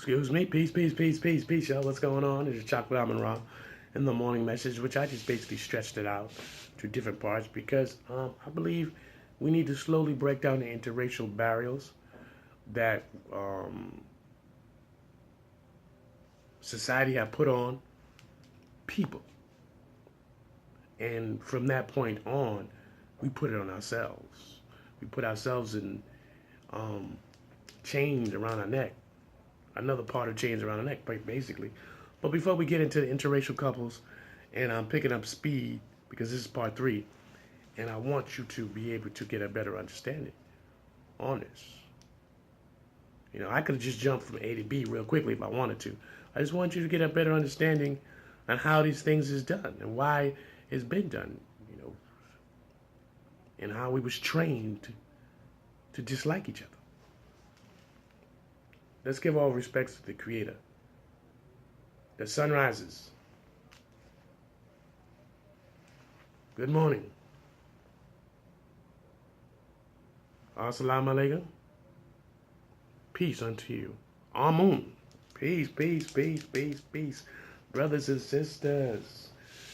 Excuse me. Peace, peace, peace, peace, peace, y'all. What's going on? This is Chocolate AMUN-RA in the morning message, which I just basically stretched it out to different parts because I believe we need to slowly break down the interracial barriers that society have put on people. And from that point on, we put it on ourselves. We put ourselves in chains around our neck. Another part of chains around the neck, basically. But before we get into the interracial couples, and I'm picking up speed because this is part 3, and I want you to be able to get a better understanding on this. You know, I could have just jumped from A to B real quickly if I wanted to. I just want you to get a better understanding on how these things is done and why it's been done, you know, and how we was trained to dislike each other. Let's give all respects to the Creator. The sun rises. Good morning. Assalamu alaikum. Peace unto you. Amun. Peace, peace, peace, peace, peace. Brothers and sisters,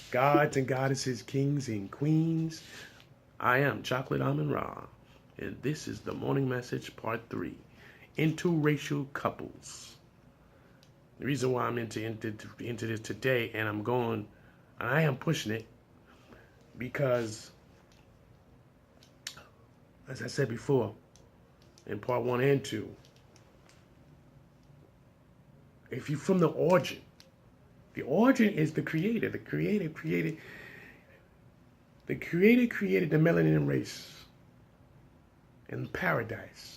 gods and goddesses, kings and queens. I am Chocolate AMUN-RA, and this is the morning message, part 3. Interracial couples. The reason why I'm into this today, and I am pushing it, because, as I said before, in part 1 and 2, if you from the origin is the Creator. The Creator created the melanin race in paradise.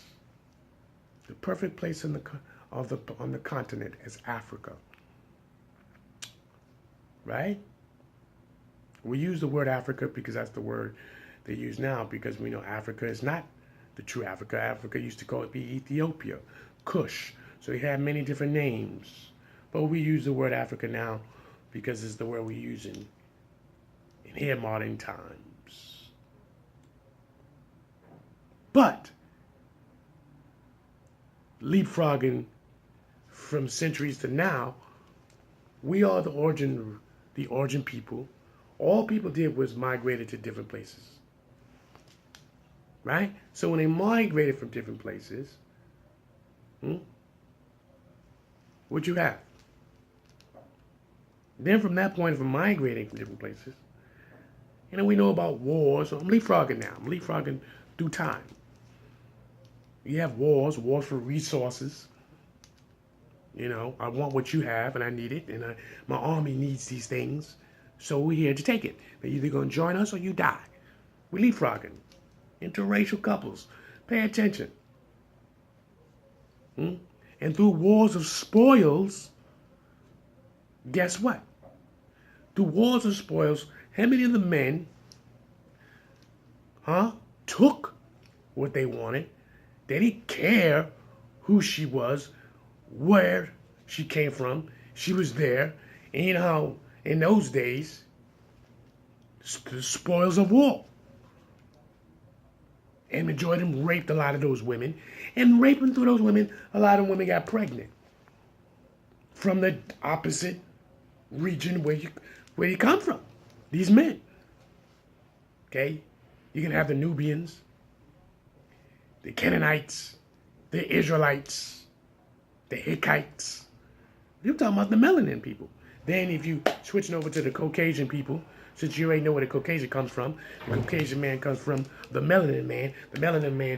The perfect place on the continent is Africa, right? We use the word Africa because that's the word they use now, because we know Africa is not the true Africa. Africa used to call it be Ethiopia, Kush. So he had many different names, but we use the word Africa now because it's the word we use in here modern times. But leapfrogging from centuries to now, we are the origin people. All people did was migrated to different places, right? So when they migrated from different places, what you have? Then from that point, from migrating from different places, you know, we know about wars. So I'm leapfrogging now. I'm leapfrogging through time. You have wars for resources. You know, I want what you have, and I need it, and my army needs these things, so we're here to take it. They're either going to join us or you die. We're leapfrogging. Interracial couples. Pay attention. And through wars of spoils, guess what? Through wars of spoils, how many of the men took what they wanted? They didn't care who she was, where she came from. She was there. And you know how in those days, the spoils of war. And the majority of them raped a lot of those women. And raping through those women, a lot of women got pregnant. From the opposite region where you come from. These men. Okay? You can have the Nubians, the Canaanites, the Israelites, the Hittites. You're talking about the melanin people. Then if you switching over to the Caucasian people, since you already know where the Caucasian comes from, the Caucasian man comes from the melanin man. The melanin man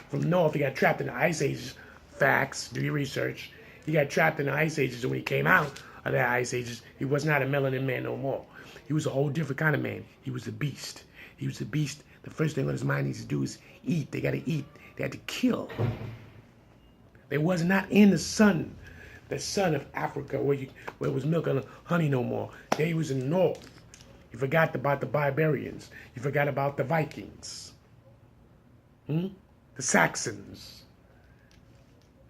from north, he got trapped in the ice ages. Facts, do your research. He got trapped in the ice ages, and when he came out of that ice ages, he was not a melanin man no more. He was a whole different kind of man. He was a beast. He was a beast. The first thing on his mind needs to do is eat. They got to eat. They had to kill. They was not in the sun of Africa where it was milk and honey no more. They was in the north. You forgot about the barbarians. You forgot about the Vikings. The Saxons.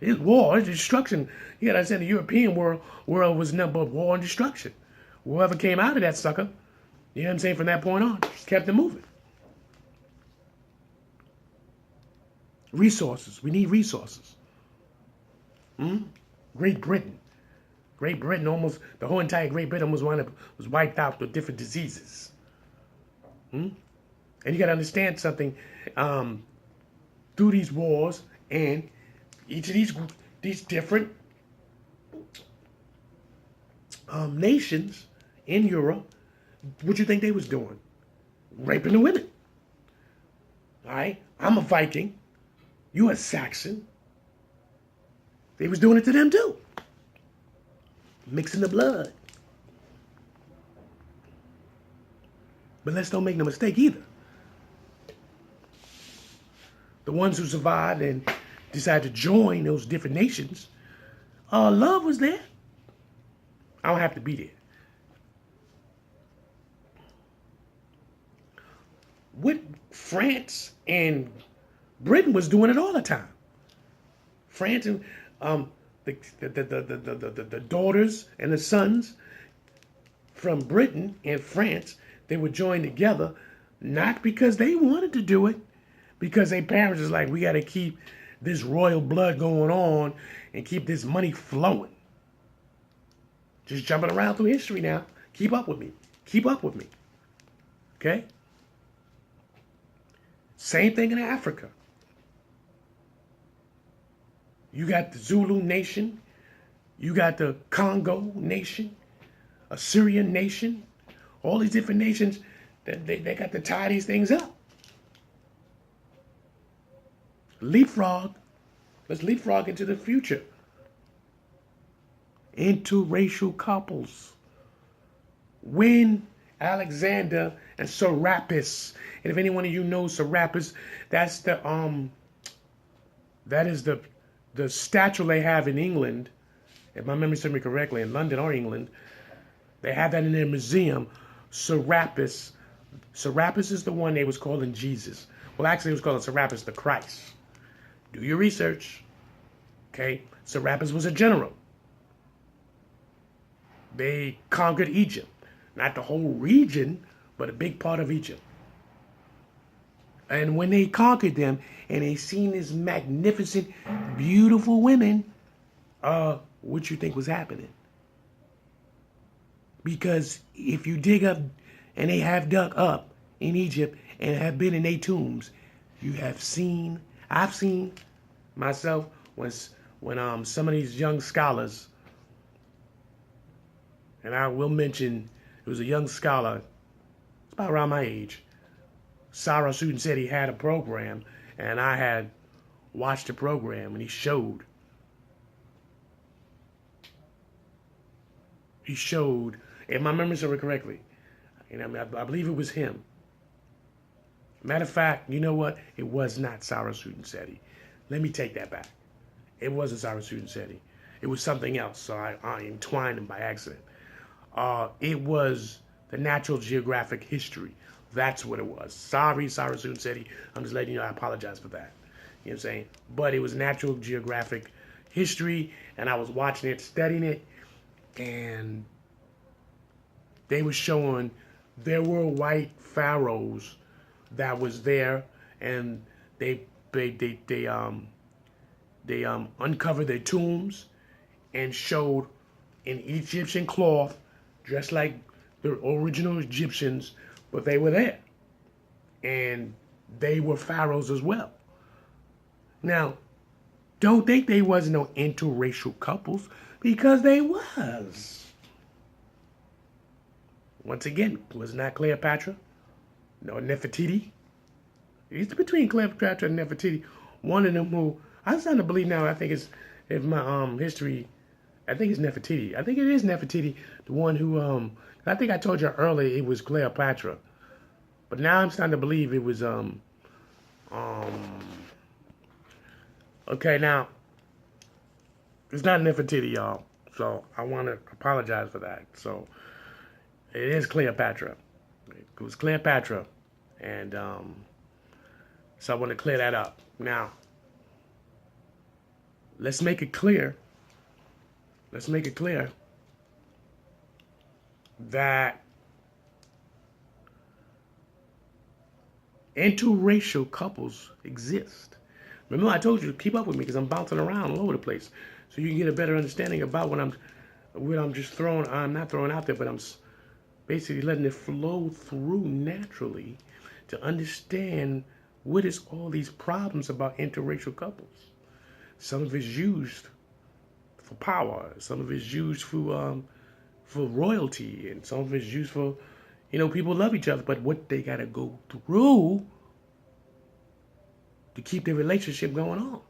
It's war, it's destruction. You gotta say the European world was nothing but war and destruction. Whoever came out of that sucker, you know what I'm saying, from that point on, just kept it moving. Resources. We need resources. Great Britain. Great Britain almost, the whole entire Great Britain was wiped out with different diseases. And you got to understand something. Through these wars and each of these different nations in Europe, what you think they was doing? Raping the women. All right? I'm a Viking. You a Saxon. They was doing it to them too. Mixing the blood. But let's don't make no mistake either. The ones who survived and decided to join those different nations, love was there. I don't have to be there. What France and Britain was doing it all the time. France and the daughters and the sons from Britain and France, they would join together, not because they wanted to do it, because their parents was like, we got to keep this royal blood going on and keep this money flowing. Just jumping around through history now. Keep up with me. Keep up with me. Okay? Same thing in Africa. You got the Zulu nation. You got the Congo nation. Assyrian nation. All these different nations, they got to tie these things up. Leapfrog. Let's leapfrog into the future. Interracial couples. When Alexander and Serapis, and if any one of you knows Serapis, that's the that is the statue they have in England, if my memory serves me correctly, in London or England. They have that in their museum. Serapis. Serapis is the one they was calling Jesus. Well, actually, it was called Serapis the Christ. Do your research. Okay? Serapis was a general. They conquered Egypt. Not the whole region, but a big part of Egypt. And when they conquered them and they seen this magnificent, beautiful women, what you think was happening? Because if you dig up, and they have dug up in Egypt and have been in their tombs, you have seen, I've seen myself when some of these young scholars, and I will mention, it was a young scholar, it's about around my age. Sarah Suden said he had a program, and I had watched the program, and he showed, if my memory serves correctly, and I believe it was him. Matter of fact, you know what? It was not Sarah Suden Seti. Let me take that back. It wasn't Sarah Suden Seti. It was something else, so I entwined them by accident. It was the Natural Geographic History. That's what it was. Sorry, Sarah Suden Seti. I'm just letting you know I apologize for that. You know what I'm saying? But it was Natural Geographic History, and I was watching it, studying it, and they were showing there were white pharaohs that was there, and they uncovered their tombs and showed in Egyptian cloth, dressed like the original Egyptians, but they were there, and they were pharaohs as well. Now, don't think they wasn't no interracial couples, because they was. Once again, was not Cleopatra, no Nefertiti. It's between Cleopatra and Nefertiti. One of them who, I'm starting to believe now, I think it's, if my history, I think it's Nefertiti. I think it is Nefertiti, the one who, I think I told you earlier it was Cleopatra. But now I'm starting to believe it was, okay, now, it's not Nefertiti, y'all. So I want to apologize for that. So it is Cleopatra. It was Cleopatra. And so I want to clear that up. Now, let's make it clear. Let's make it clear that interracial couples exist. Remember, I told you to keep up with me because I'm bouncing around all over the place. so you can get a better understanding about what I'm just throwing. I'm not throwing out there, but I'm basically letting it flow through naturally to understand what is all these problems about interracial couples. Some of it's used for power. Some of it's used for royalty, and some of it's used for, people love each other, but what they gotta go through to keep their relationship going on.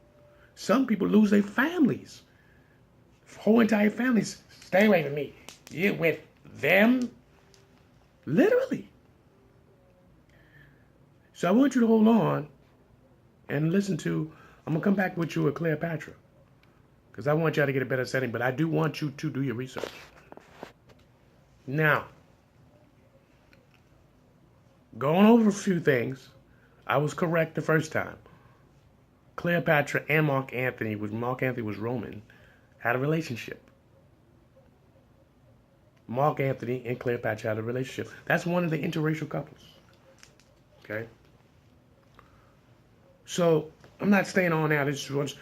Some people lose their families, whole entire families. Stay away from me. You're with them, literally. So I want you to hold on and listen to. I'm gonna come back with you with Cleopatra, because I want y'all to get a better setting, but I do want you to do your research. Now, going over a few things, I was correct the first time. Cleopatra and Mark Antony was Roman, had a relationship. Mark Antony and Cleopatra had a relationship. That's one of the interracial couples. Okay? So, I'm not staying on that. I just want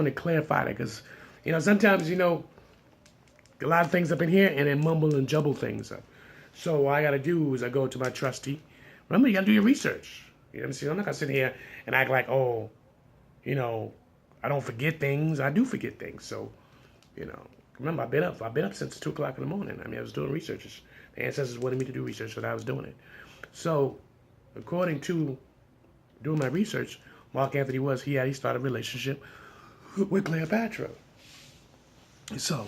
to clarify that because, sometimes, a lot of things up in here and then mumble and jumble things up. So, what I got to do is I go to my trusty. Remember, you got to do your research. You know what I'm saying? I'm not going to sit here and act like, I don't forget things. I do forget things. So, remember, I've been up since 2 o'clock in the morning. I was doing research. The ancestors wanted me to do research, so I was doing it. So, according to doing my research, Mark Antony he started a relationship with Cleopatra. So,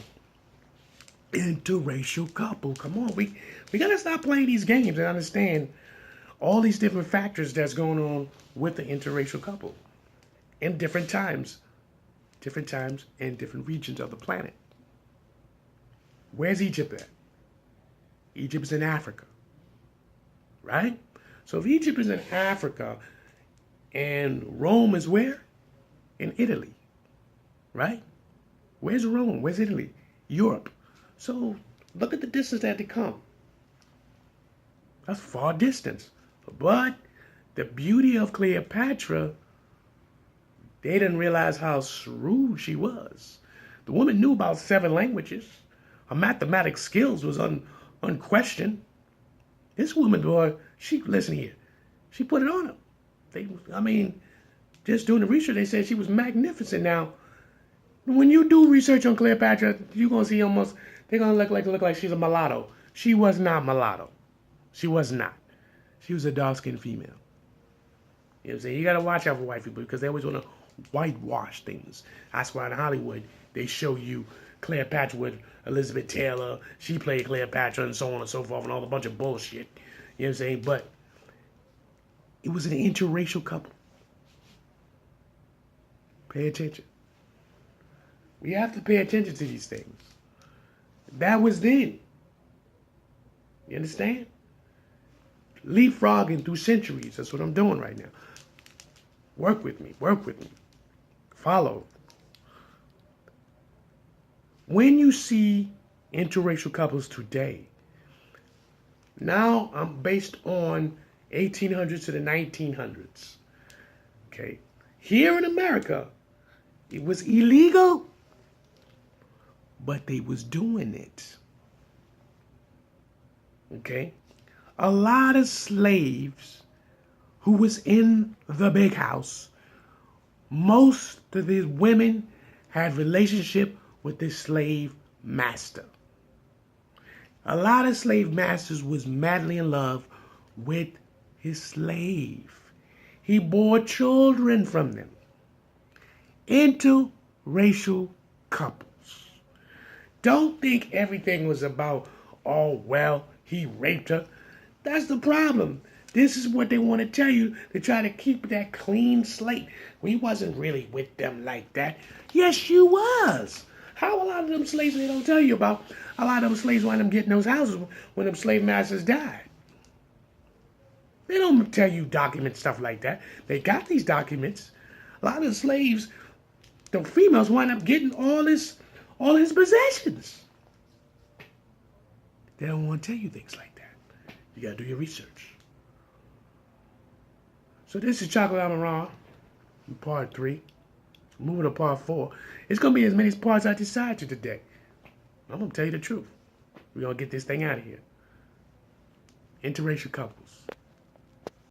interracial couple. Come on, we gotta stop playing these games and understand all these different factors that's going on with the interracial couple in different times and different regions of the planet. Where's Egypt at? Egypt is in Africa, right? So if Egypt is in Africa and Rome is where? In Italy, right? Where's Rome? Where's Italy? Europe. So look at the distance that they come. That's far distance. But the beauty of Cleopatra, they didn't realize how shrewd she was. The woman knew about 7 languages. Her mathematic skills was unquestioned. This woman, boy, listen here, she put it on him. Just doing the research, they said she was magnificent. Now, when you do research on Cleopatra, you're gonna see they're gonna look like she's a mulatto. She was not mulatto. She was not. She was a dark-skinned female. You know what I'm saying? You gotta watch out for white people because they always wanna whitewash things. That's why in Hollywood they show you Cleopatra with Elizabeth Taylor. She played Cleopatra and so on and so forth and all a bunch of bullshit. You know what I'm saying? But it was an interracial couple. Pay attention. We have to pay attention to these things. That was then. You understand? Leapfrogging through centuries. That's what I'm doing right now. Work with me. Follow. When you see interracial couples today, now I'm based on 1800s to the 1900s. Okay. Here in America, it was illegal, but they was doing it. Okay. A lot of slaves who was in the big house, most of these women had relationship with the slave master. A lot of slave masters was madly in love with his slave. He bore children from them. Interracial couples. Don't think everything was about, he raped her. That's the problem. This is what they want to tell you to try to keep that clean slate. We wasn't really with them like that. Yes, you was. How a lot of them slaves they don't tell you about, a lot of them slaves wind up getting those houses when them slave masters died. They don't tell you document stuff like that. They got these documents. A lot of the slaves, the females wind up getting all his possessions. They don't want to tell you things like that. You got to do your research. So this is Chocolate AMUN-RA, part 3. Moving to part 4. It's going to be as many parts I decide to today. I'm going to tell you the truth. We're going to get this thing out of here. Interracial couples.